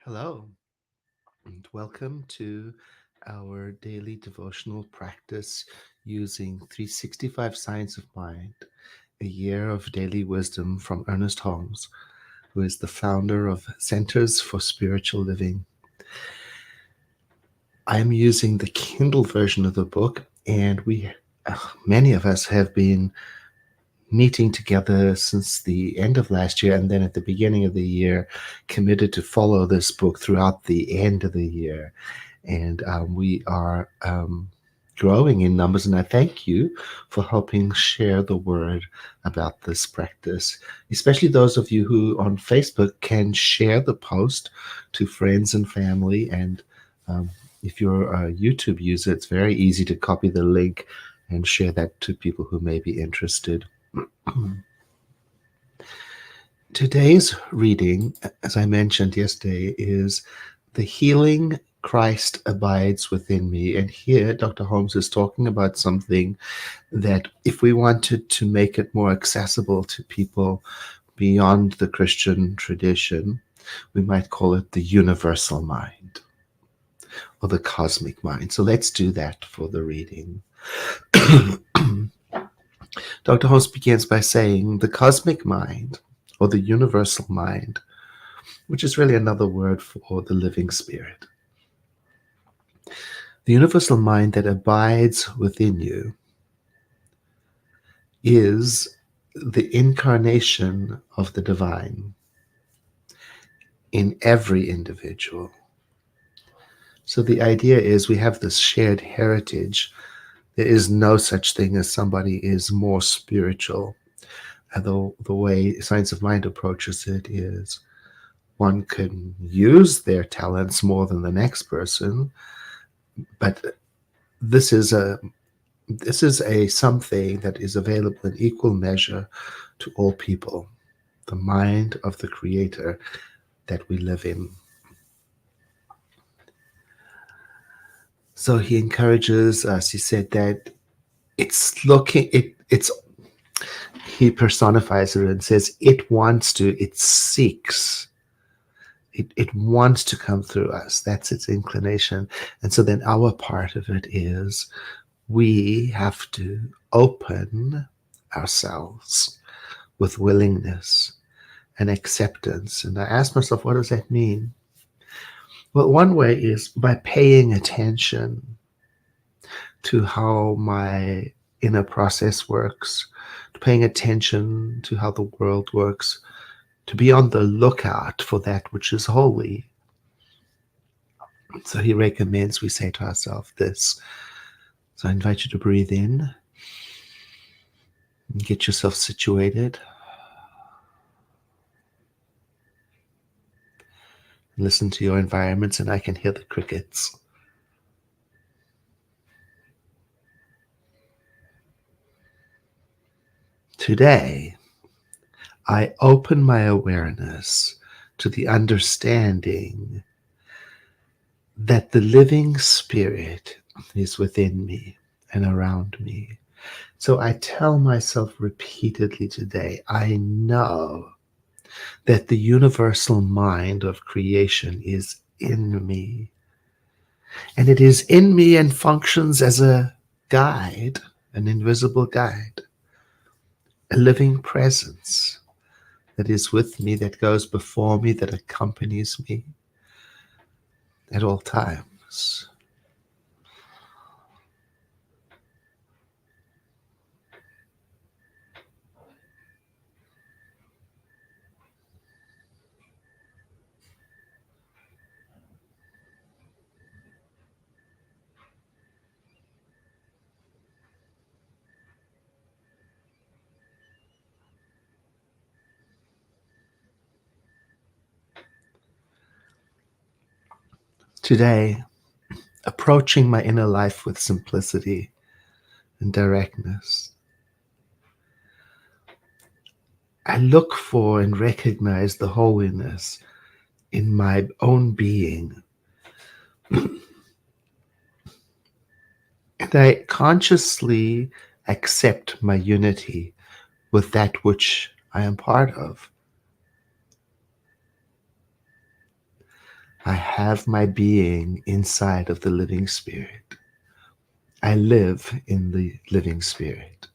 Hello, and welcome to our daily devotional practice using 365 Science of Mind, a year of daily wisdom from Ernest Holmes, who is the founder of Centers for Spiritual Living. I am using the Kindle version of the book, and many of us have been meeting together since the end of last year, and then at the beginning of the year committed to follow this book throughout the end of the year. And we are growing in numbers, and I thank you for helping share the word about this practice, especially those of you who on Facebook can share the post to friends and family. And if you're a YouTube user, it's very easy to copy the link and share that to people who may be interested. Today's reading, as I mentioned yesterday, is The Healing Christ Abides Within Me. And here, Dr. Holmes is talking about something that, if we wanted to make it more accessible to people beyond the Christian tradition, we might call it the universal mind or the cosmic mind. So let's do that for the reading. Dr. Holmes begins by saying the cosmic mind, or the universal mind, which is really another word for the living spirit. The universal mind that abides within you is the incarnation of the divine in every individual. So the idea is we have this shared heritage. There is no such thing as somebody is more spiritual. And the way Science of Mind approaches it is one can use their talents more than the next person, but this is a something that is available in equal measure to all people, the mind of the Creator that we live in. So he encourages us. He said that he personifies it and says it seeks. It wants to come through us. That's its inclination. And so then our part of it is we have to open ourselves with willingness and acceptance. And I asked myself, what does that mean? Well, one way is by paying attention to how my inner process works, to paying attention to how the world works, to be on the lookout for that which is holy. So he recommends we say to ourselves this. So I invite you to breathe in and get yourself situated. Listen to your environments, and I can hear the crickets. Today, I open my awareness to the understanding that the living spirit is within me and around me. So I tell myself repeatedly today, I know that the universal mind of creation is in me. And it is in me and functions as a guide, an invisible guide, a living presence that is with me, that goes before me, that accompanies me at all times. Today, approaching my inner life with simplicity and directness, I look for and recognize the holiness in my own being. And I consciously accept my unity with that which I am part of. I have my being inside of the living spirit. I live in the living spirit.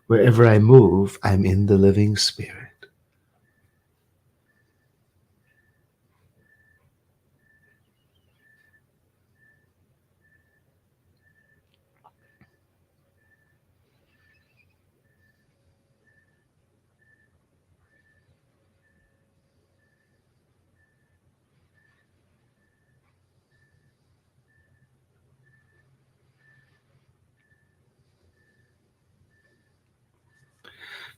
Wherever I move, I'm in the living spirit.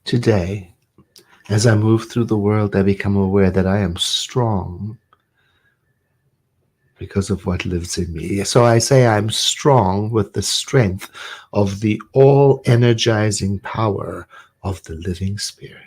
Today, as I move through the world, I become aware that I am strong because of what lives in me. So I say I'm strong with the strength of the all energizing power of the living spirit.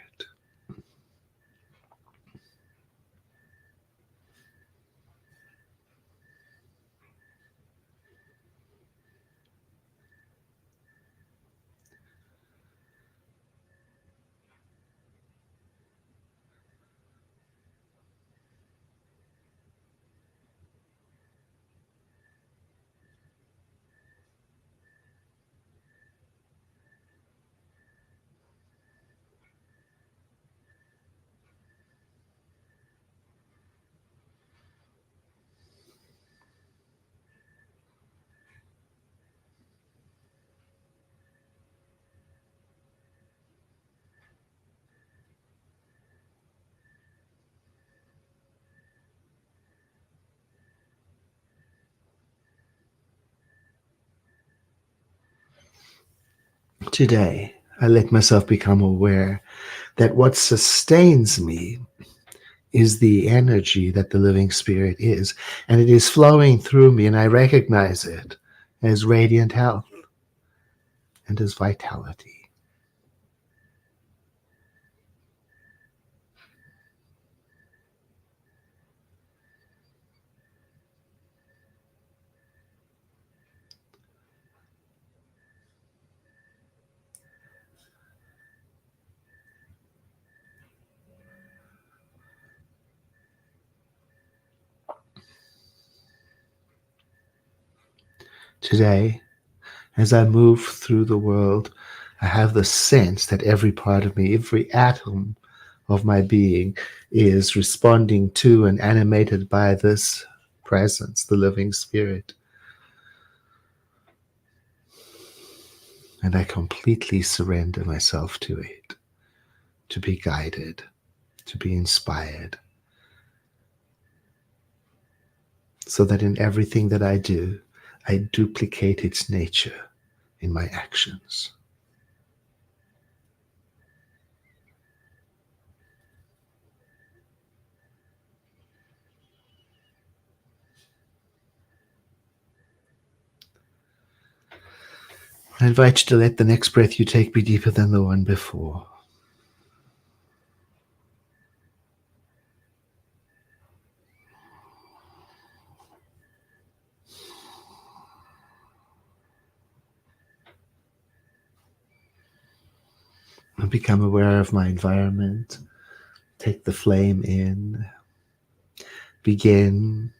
Today, I let myself become aware that what sustains me is the energy that the living spirit is, and it is flowing through me, and I recognize it as radiant health and as vitality. Today, as I move through the world, I have the sense that every part of me, every atom of my being, is responding to and animated by this presence, the living spirit. And I completely surrender myself to it, to be guided, to be inspired, so that in everything that I do, I duplicate its nature in my actions. I invite you to let the next breath you take be deeper than the one before. I become aware of my environment. Take the flame in. Begin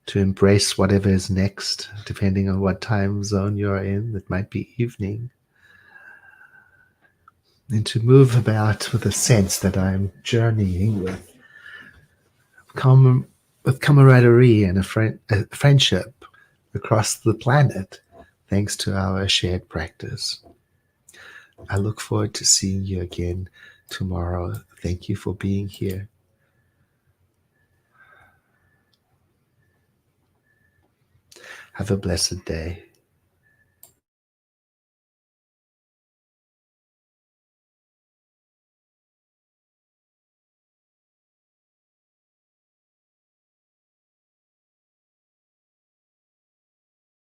to embrace whatever is next, depending on what time zone you're in. It might be evening. And to move about with a sense that I'm journeying com- with camaraderie and a friendship across the planet, thanks to our shared practice. I look forward to seeing you again tomorrow. Thank you for being here. Have a blessed day.